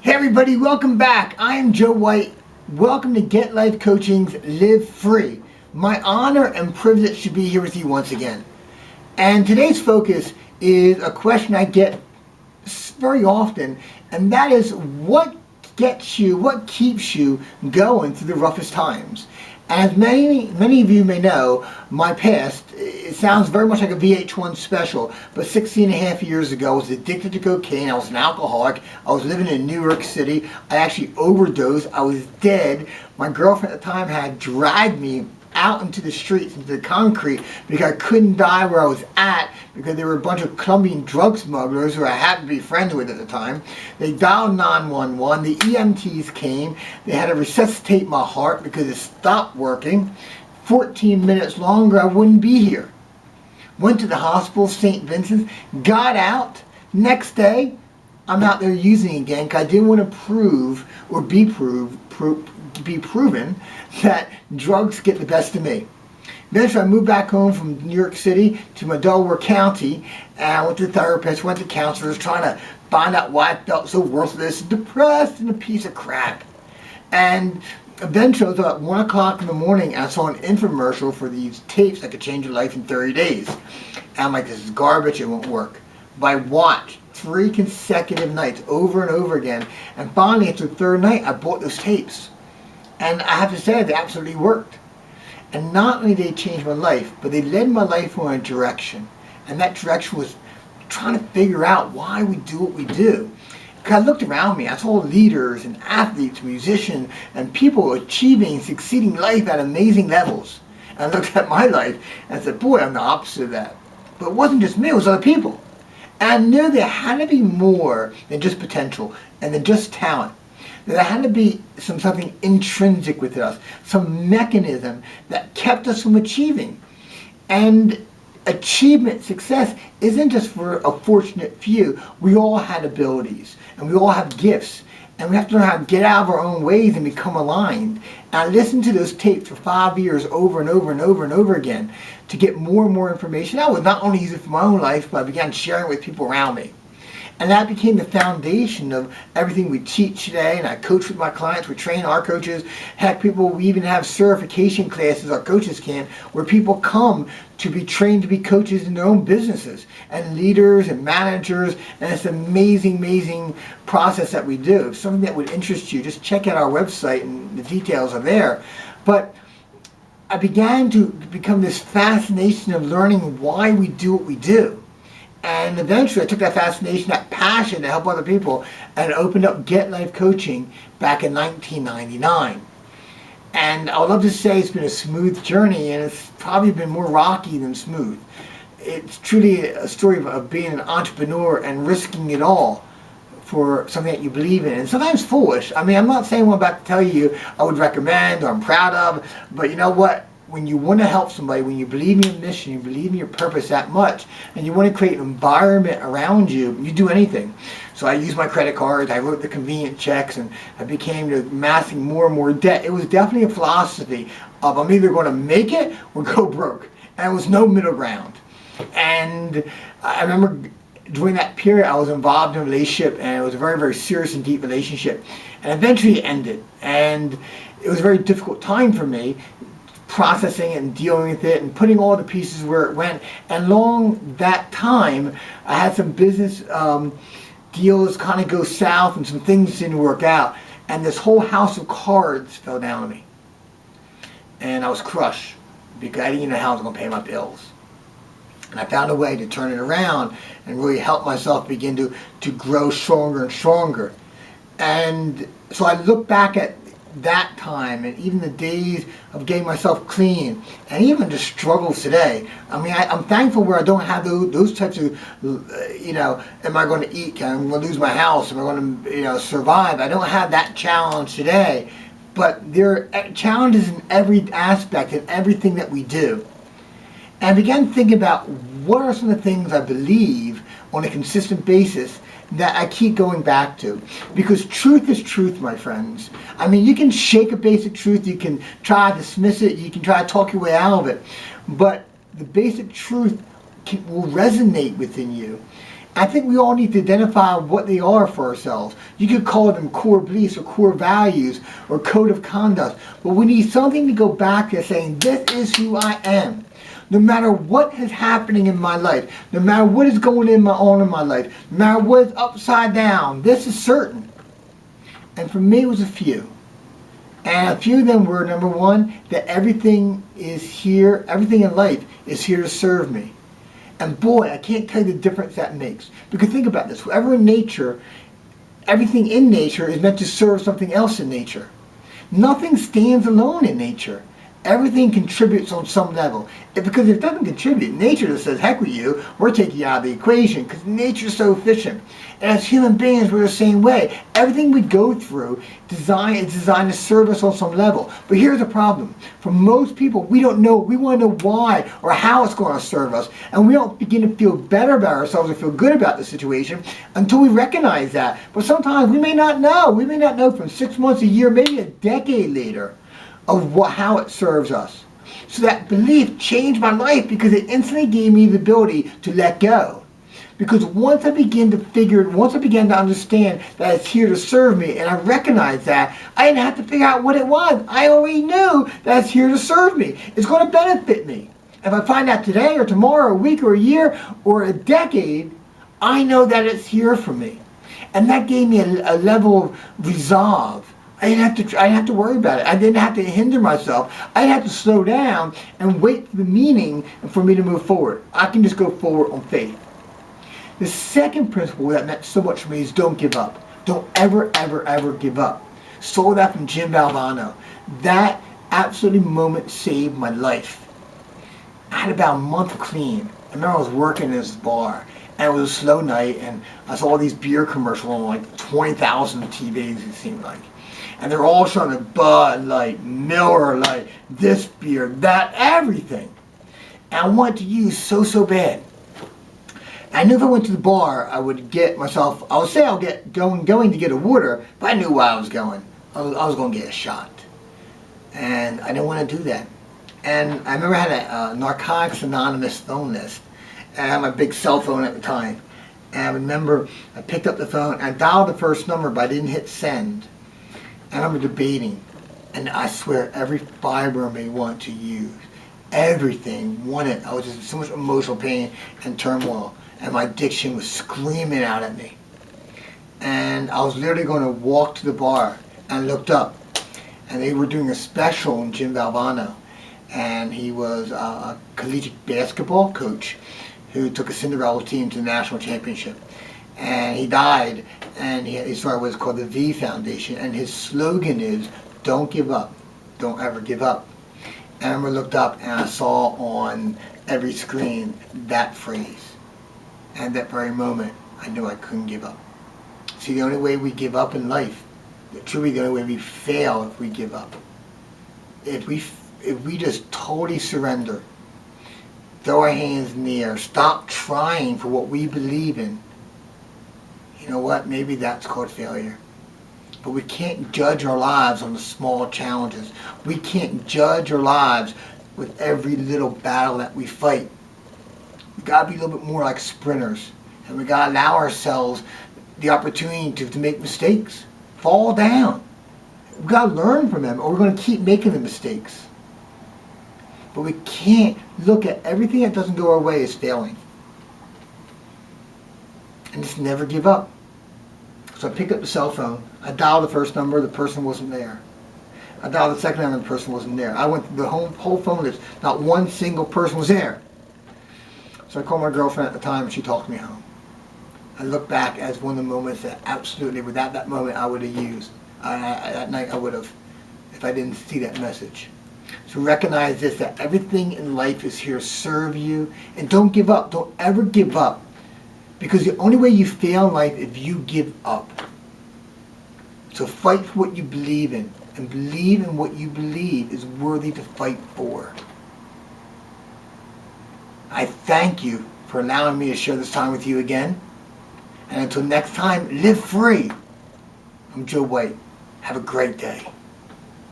Hey everybody, welcome back. I am Joe White. Welcome to Get Life Coaching's Live Free. My honor and privilege to be here with you once again. And today's focus is a question I get very often, and that is what keeps you going through the roughest times. As many of you may know, my past, it sounds very much like a VH1 special, but 16 and a half years ago, I was addicted to cocaine, I was an alcoholic, I was living in New York City, I actually overdosed, I was dead. My girlfriend at the time had dragged me out into the streets, into the concrete, because I couldn't die where I was at, because there were a bunch of Colombian drug smugglers who I happened to be friends with at the time. They dialed 911, the EMTs came, they had to resuscitate my heart because it stopped working. 14 minutes longer, I wouldn't be here. Went to the hospital, St. Vincent's, got out. Next day, I'm out there using again because I didn't want to prove or be proven that drugs get the best of me. Eventually I moved back home from New York City to my Delaware County, and I went to therapists, went to counselors, trying to find out why I felt so worthless, depressed, and a piece of crap. And eventually it was about 1 o'clock in the morning, I saw an infomercial for these tapes that could change your life in 30 days. And I'm like, this is garbage, it won't work. But I watched 3 consecutive nights over and over again, and finally after the third night I bought those tapes. And I have to say, they absolutely worked. And not only did they change my life, but they led my life in a direction. And that direction was trying to figure out why we do what we do. Because I looked around me, I saw leaders and athletes, musicians, and people achieving, succeeding life at amazing levels. And I looked at my life and said, boy, I'm the opposite of that. But it wasn't just me, it was other people. And I knew there had to be more than just potential and than just talent. There had to be something intrinsic with us, some mechanism that kept us from achieving. And achievement, success, isn't just for a fortunate few. We all had abilities, and we all have gifts, and we have to learn how to get out of our own ways and become aligned. And I listened to those tapes for 5 years over and over and over and over again to get more and more information. I would not only use it for my own life, but I began sharing it with people around me. And that became the foundation of everything we teach today, and I coach with my clients, we train our coaches. Heck, we even have certification classes, our coaches can, where people come to be trained to be coaches in their own businesses, and leaders and managers, and it's an amazing, amazing process that we do. If something that would interest you, just check out our website and the details are there. But I began to become this fascination of learning why we do what we do. And eventually I took that fascination, that passion to help other people, and opened up Get Life Coaching back in 1999. And I would love to say it's been a smooth journey, and it's probably been more rocky than smooth. It's truly a story of being an entrepreneur and risking it all for something that you believe in. And sometimes foolish. I mean, I'm not saying what I'm about to tell you I would recommend or I'm proud of, but you know what? When you want to help somebody, when you believe in your mission, you believe in your purpose that much, and you want to create an environment around you, you do anything. So I used my credit cards, I wrote the convenient checks, and I became amassing more and more debt. It was definitely a philosophy of I'm either going to make it or go broke. And there was no middle ground. And I remember during that period I was involved in a relationship, and it was a very, very serious and deep relationship. And eventually it ended. And it was a very difficult time for me, processing and dealing with it and putting all the pieces where it went. And along that time I had some business deals kind of go south, and some things didn't work out, and this whole house of cards fell down on me, and I was crushed because I didn't even know how I was going to pay my bills. And I found a way to turn it around and really help myself begin to grow stronger and stronger. And so I look back at that time, and even the days of getting myself clean, and even the struggles today. I mean, I'm thankful where I don't have those types of, am I going to eat? Am I going to lose my house? Am I going to, survive? I don't have that challenge today, but there are challenges in every aspect and everything that we do. And I began thinking about what are some of the things I believe on a consistent basis that I keep going back to. Because truth is truth, my friends. I mean, you can shake a basic truth, you can try to dismiss it, you can try to talk your way out of it, but the basic truth will resonate within you. I think we all need to identify what they are for ourselves. You could call them core beliefs or core values or code of conduct, but we need something to go back to saying, this is who I am. No matter what is happening in my life, no matter what is going on in my life, no matter what is upside down, this is certain. And for me, it was a few. And a few of them were, number one, that everything is here, everything in life is here to serve me. And boy, I can't tell you the difference that makes. Because think about this, whatever in nature, everything in nature is meant to serve something else in nature. Nothing stands alone in nature. Everything contributes on some level. Because if it doesn't contribute, nature just says, heck with you, we're taking you out of the equation, because nature is so efficient. And as human beings, we're the same way. Everything we go through is designed to serve us on some level. But here's the problem. For most people, we don't know, we want to know why or how it's going to serve us. And we don't begin to feel better about ourselves or feel good about the situation until we recognize that. But sometimes we may not know. We may not know from 6 months, a year, maybe a decade later, of how it serves us. So that belief changed my life because it instantly gave me the ability to let go. Because once I began to understand that it's here to serve me, and I recognized that, I didn't have to figure out what it was. I already knew that it's here to serve me. It's going to benefit me. If I find out today or tomorrow, a week or a year or a decade, I know that it's here for me. And that gave me a level of resolve. I didn't have to worry about it. I didn't have to hinder myself. I didn't have to slow down and wait for the meaning and for me to move forward. I can just go forward on faith. The second principle that meant so much for me is don't give up. Don't ever, ever, ever give up. Stole that from Jim Valvano. That absolutely moment saved my life. I had about a month clean. I remember I was working in this bar, and it was a slow night, and I saw all these beer commercials on like 20,000 TVs, it seemed like. And they're all showing the Bud Light, Miller Lite, this beer, that, everything. And I wanted to use so bad. I knew if I went to the bar, I would get myself, I would say I'll get going to get a water, but I knew where I was going. I was going to get a shot. And I didn't want to do that. And I remember I had a Narcotics Anonymous phone list. And I had my big cell phone at the time. And I remember I picked up the phone, and I dialed the first number, but I didn't hit send. And I remember debating, and I swear every fiber of me wanted to use. Everything wanted. I was just in so much emotional pain and turmoil, and my addiction was screaming out at me. And I was literally going to walk to the bar, and I looked up, and they were doing a special on Jim Valvano. And he was a collegiate basketball coach who took a Cinderella team to the national championship. And he died, and he started what's called the V Foundation, and his slogan is, don't give up, don't ever give up. And I remember looked up, and I saw on every screen that phrase. And at that very moment, I knew I couldn't give up. See, the only way we give up in life, truly the only way we fail if we give up. If we just totally surrender, throw our hands in the air, stop trying for what we believe in, you know what, maybe that's called failure. But we can't judge our lives on the small challenges. We can't judge our lives with every little battle that we fight. We've got to be a little bit more like sprinters. And we've got to allow ourselves the opportunity to make mistakes. Fall down. We've got to learn from them, or we're going to keep making the mistakes. But we can't look at everything that doesn't go our way as failing. And just never give up. So I picked up the cell phone. I dialed the first number, the person wasn't there. I dialed the second number, the person wasn't there. I went through the whole phone list. Not one single person was there. So I called my girlfriend at the time, and she talked me home. I look back as one of the moments that absolutely, without that moment, I would have used. That night I would have, if I didn't see that message. So recognize this, that everything in life is here to serve you. And don't give up. Don't ever give up. Because the only way you fail in life is if you give up. So fight for what you believe in. And believe in what you believe is worthy to fight for. I thank you for allowing me to share this time with you again. And until next time, live free. I'm Joe White. Have a great day.